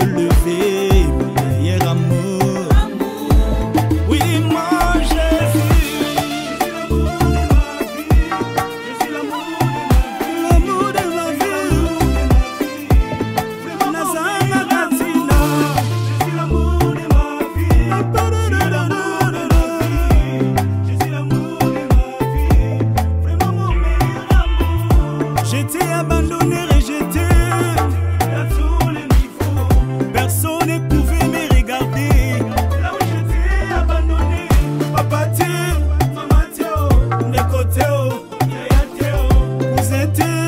lever, mon meilleur amour. Oui, mon Jésus, je suis l'amour de ma vie. Nazanga Katina, je suis l'amour de ma vie. Je suis l'amour de ma vie, vraiment mon meilleur amour. J'étais abandonné, rejeté. Personne ne pouvait me regarder. Là où j'étais abandonné, papa Théo, maman Théo, de côté, yaya Théo, vous étiez.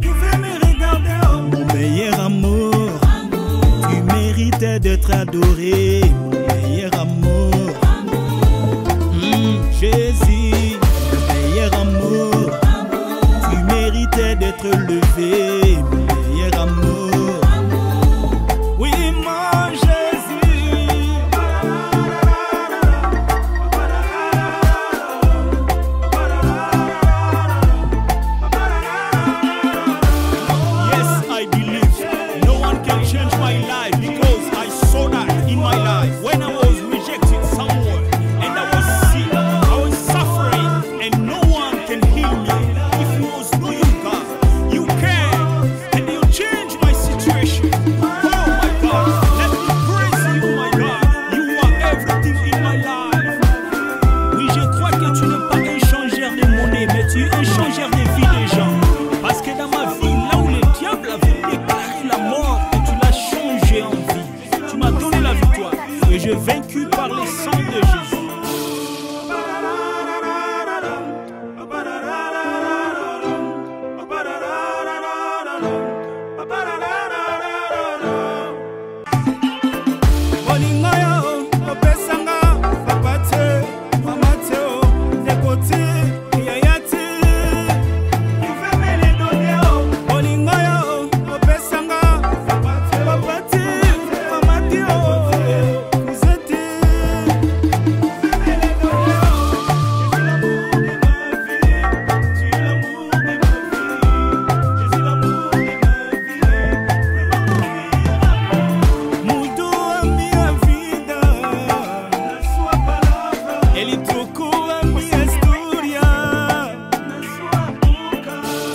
Pouvez me regarder, mon meilleur amour. Tu méritais d'être adoré, mon meilleur amour. Jésus, mon meilleur amour. Tu méritais d'être levé, mon meilleur amour. Oui, mon Jésus. Yes, I believe no one can change my life because I saw that in my life. When I was rejected somewhere and I was sick, I was suffering, and no one can heal me. If it was no you, God, you can, and you change my situation. Tu es un changeur de vie des gens. Parce que dans ma vie, là où le diable avait déclaré la mort, et tu l'as changé en vie. Tu m'as donné la victoire et j'ai vaincu par le sang de Jésus.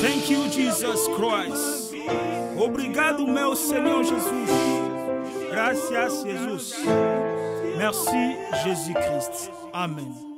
Thank you, Jesus Christ. Obrigado, meu Senhor Jesus. Gracias, Jesus. Merci, Jésus-Christ. Amen.